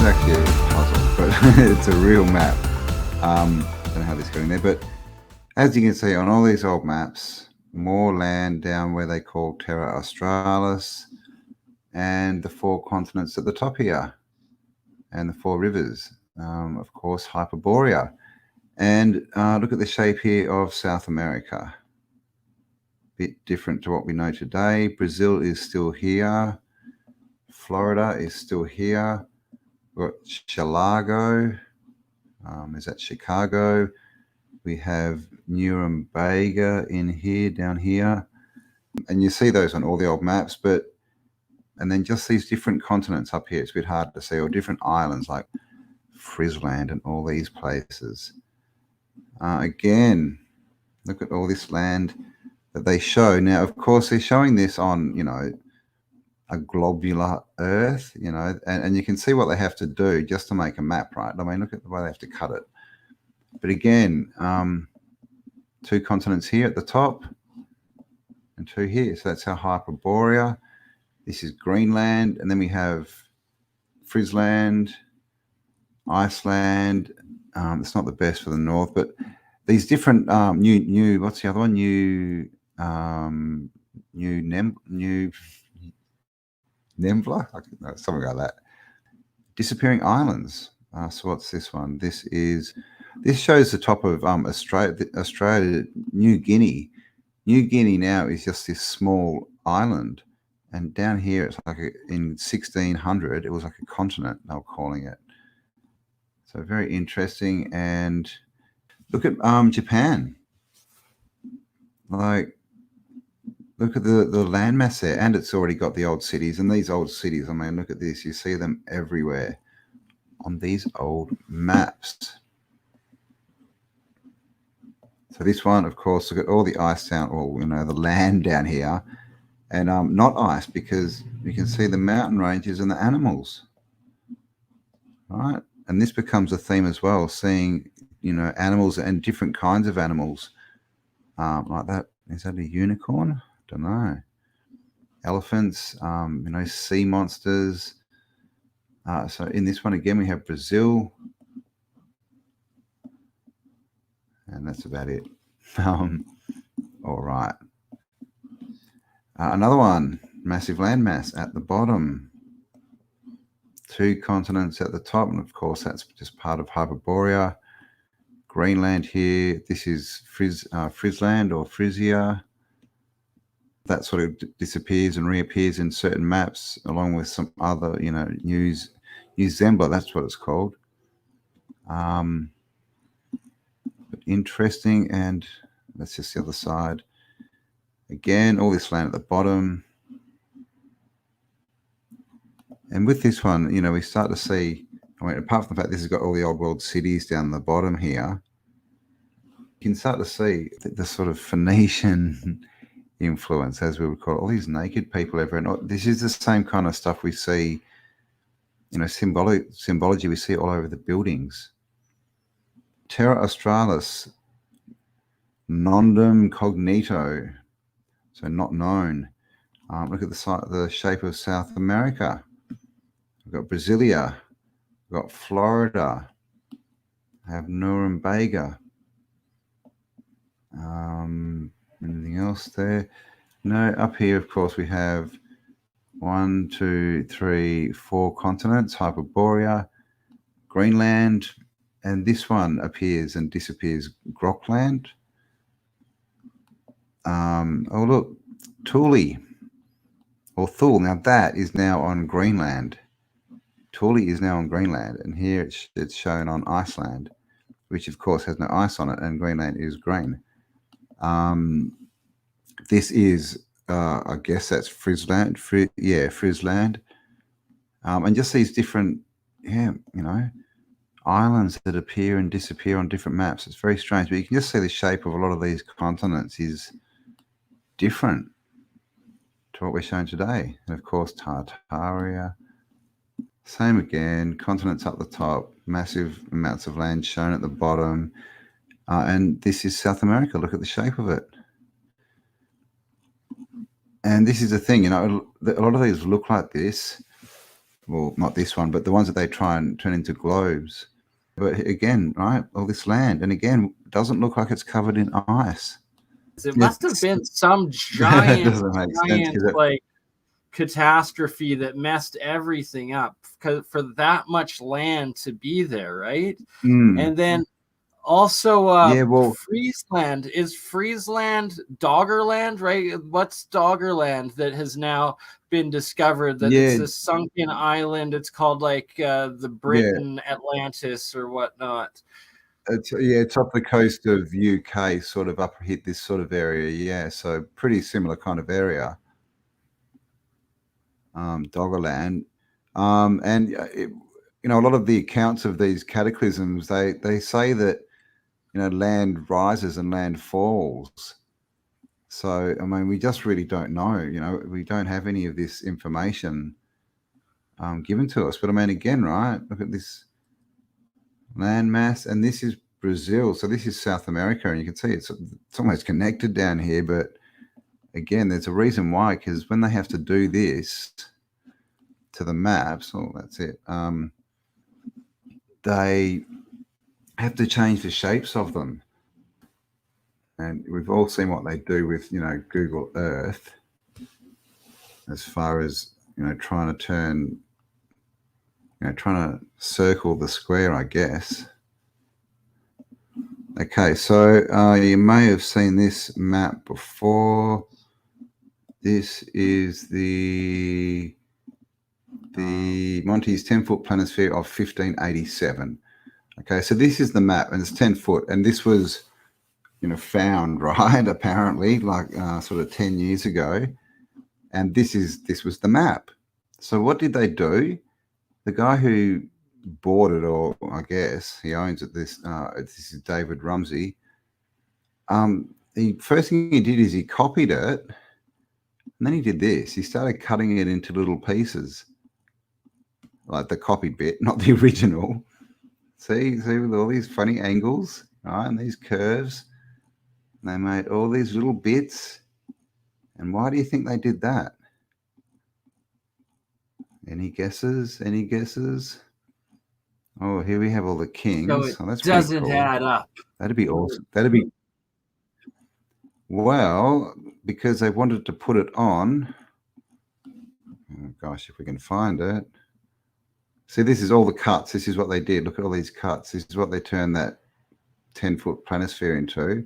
is actually a puzzle, but it's a real map. Don't know how this got in there, but as you can see on all these old maps, more land down where they call Terra Australis, and the 4 continents at the top here, and the 4 rivers, of course, Hyperborea. And look at the shape here of South America. Bit different to what we know today. Brazil is still here. Florida is still here. We've got Chicago. Is that Chicago? We have Nuremberg in here, down here. And you see those on all the old maps, and then just these different continents up here, it's a bit hard to see, or different islands like Friesland and all these places. Again, look at all this land that they show. Now, of course, they're showing this on, a globular Earth, and you can see what they have to do just to make a map, right? I mean, look at the way they have to cut it. But again, 2 continents here at the top and 2 here. So that's our Hyperborea. This is Greenland. And then we have Friesland, Iceland. It's not the best for the north, but these different new what's the other one? New Nembla, something like that. Disappearing islands. So what's this one? This shows the top of Australia, New Guinea. New Guinea now is just this small island, and down here it's like in 1600 it was like a continent, they were calling it. So very interesting. And look at Japan. Like, look at the landmass there, and it's already got the old cities. And these old cities, I mean, look at this. You see them everywhere on these old maps. So this one, of course, look at all the ice down, or the land down here, and not ice, because you can see the mountain ranges and the animals, right? And this becomes a theme as well, seeing animals and different kinds of animals, like that. Is that a unicorn? Don't know. Elephants, sea monsters. So in this one again, we have Brazil, and that's about it. All right. Another one, massive landmass at the bottom. 2 continents at the top, and of course that's just part of Hyperborea. Greenland here. This is Friesland or Frisia. That sort of disappears and reappears in certain maps, along with some other, New Zembla, that's what it's called. But interesting. And that's just the other side. Again, all this land at the bottom. And with this one, we start to see, apart from the fact this has got all the old world cities down the bottom here, you can start to see the sort of Phoenician influence, as we would call it, all these naked people everywhere. And this is the same kind of stuff we see, symbology we see all over the buildings. Terra Australis, nondum cognito, so not known. Look at the shape of South America. We've got Brasilia, we've got Florida, I have Nuremberg. Anything else there? No. Up here, of course, we have 1, 2, 3, 4 continents: Hyperborea, Greenland, and this one appears and disappears, Grockland. Oh look, Thule or Thule. Now that is now on Greenland. Thule is now on Greenland, and here it's shown on Iceland, which of course has no ice on it, and Greenland is green. This is, I guess that's Friesland. Friesland. And just these different, islands that appear and disappear on different maps. It's very strange, but you can just see the shape of a lot of these continents is different to what we're showing today. And of course, Tartaria. Same again, continents up the top, massive amounts of land shown at the bottom. And this is South America. Look at the shape of it. And this is the thing, a lot of these look like this well, not this one, but the ones that they try and turn into globes. But again, right, all this land, and again, doesn't look like it's covered in ice. It must have been some That giant, doesn't make sense, like catastrophe that messed everything up for that much land to be there, right? And then also yeah, well, Friesland. Is Friesland Doggerland, right? What's Doggerland that has now been discovered, that it's this sunken island? It's called like the Britain Atlantis or whatnot. It's off the coast of UK, sort of up hit this sort of area. Yeah, so pretty similar kind of area. Doggerland, and a lot of the accounts of these cataclysms, they say that land rises and land falls. So I mean, we just really don't know. We don't have any of this information given to us. But I mean, again, right? Look at this landmass, and this is Brazil. So this is South America, and you can see it's almost connected down here. But again, there's a reason why, because when they have to do this to the maps, that's it. They have to change the shapes of them, and we've all seen what they do with Google Earth, as far as trying to circle the square, I guess. Okay, so you may have seen this map before. This is the Monty's 10-foot planisphere of 1587. Okay, so this is the map, and it's 10 foot, and this was found, right, apparently, like sort of 10 years ago, and this was the map. So what did they do? The guy who bought it, or I guess he owns it, this is David Rumsey. The first thing he did is he copied it, and then he did this. He started cutting it into little pieces, like the copied bit, not the original. See, with all these funny angles, right, and these curves. They made all these little bits. And why do you think they did that? Any guesses? Any guesses? Oh, here we have all the kings. So that's doesn't pretty cool. add up. That'd be awesome. Well, because they wanted to put it on. Oh, gosh, if we can find it. See, this is all the cuts. This is what they did. Look at all these cuts. This is what they turned that 10-foot planisphere into.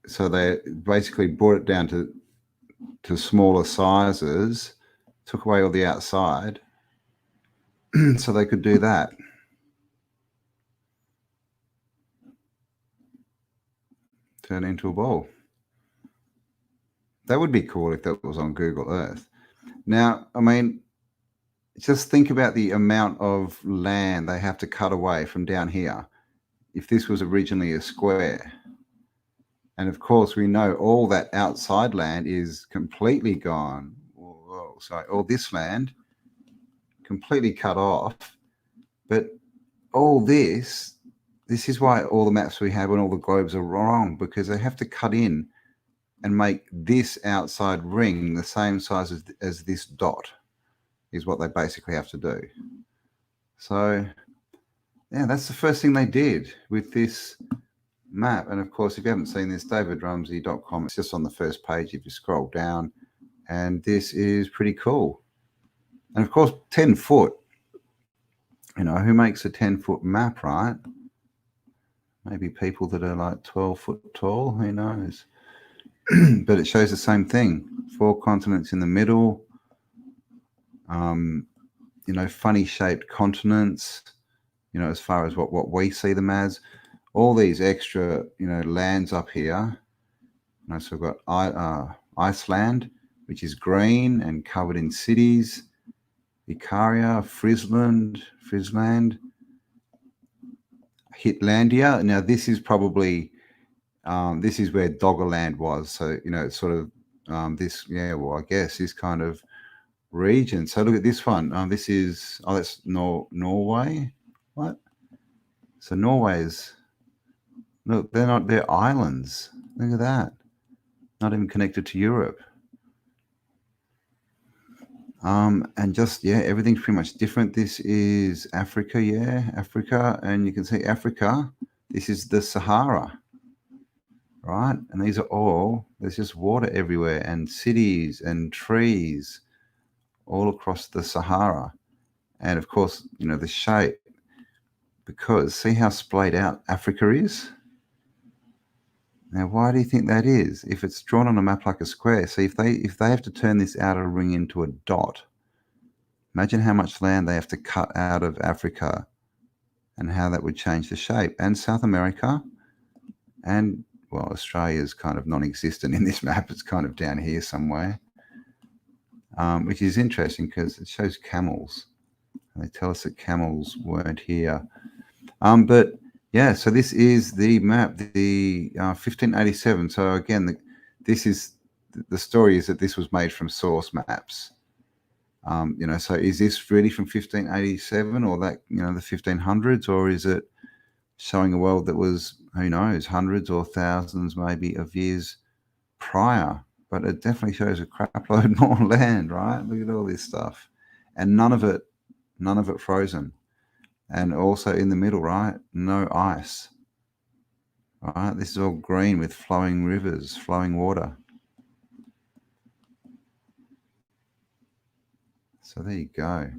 So they basically brought it down to smaller sizes, took away all the outside, so they could do that. Turn it into a ball. That would be cool if that was on Google Earth. Now, I mean, just think about the amount of land they have to cut away from down here if this was originally a square. And of course, we know all that outside land is completely gone. Sorry, all this land completely cut off. But all this is why all the maps we have and all the globes are wrong, because they have to cut in and make this outside ring the same size as this dot, is what they basically have to do. So, yeah, that's the first thing they did with this map. And of course, if you haven't seen this, davidrumsey.com, it's just on the first page if you scroll down, and this is pretty cool. And of course, 10 foot, who makes a 10-foot map, right? Maybe people that are like 12 foot tall, who knows? But it shows the same thing. 4 continents in the middle, funny shaped continents, as far as what we see them as. All these extra, lands up here. So we've got Iceland, which is green and covered in cities. Icaria, Friesland, Hitlandia. Now this is probably, this is where Doggerland was. So, it's sort of this, I guess this kind of region. So look at this one. This is, that's Norway. What? So Norway's, look, they're islands. Look at that. Not even connected to Europe. And just, yeah, everything's pretty much different. This is Africa, Africa. And you can see Africa, this is the Sahara, right? And these are all, there's just water everywhere and cities and trees all across the Sahara. And of course, the shape, because see how splayed out Africa is? Now, why do you think that is? If it's drawn on a map like a square, see if they have to turn this outer ring into a dot, imagine how much land they have to cut out of Africa and how that would change the shape. And South America, and well, Australia is kind of non-existent in this map. It's kind of down here somewhere, which is interesting because it shows camels. They tell us that camels weren't here. But yeah, so this is the map, the 1587. So again, this is the story is that this was made from source maps. So is this really from 1587 or that, the 1500s, or is it showing a world that was, who knows, hundreds or thousands maybe of years prior? But it definitely shows a crap load more land, right? Look at all this stuff. And none of it frozen. And also in the middle, right, no ice. Right, this is all green with flowing rivers, flowing water. So there you go.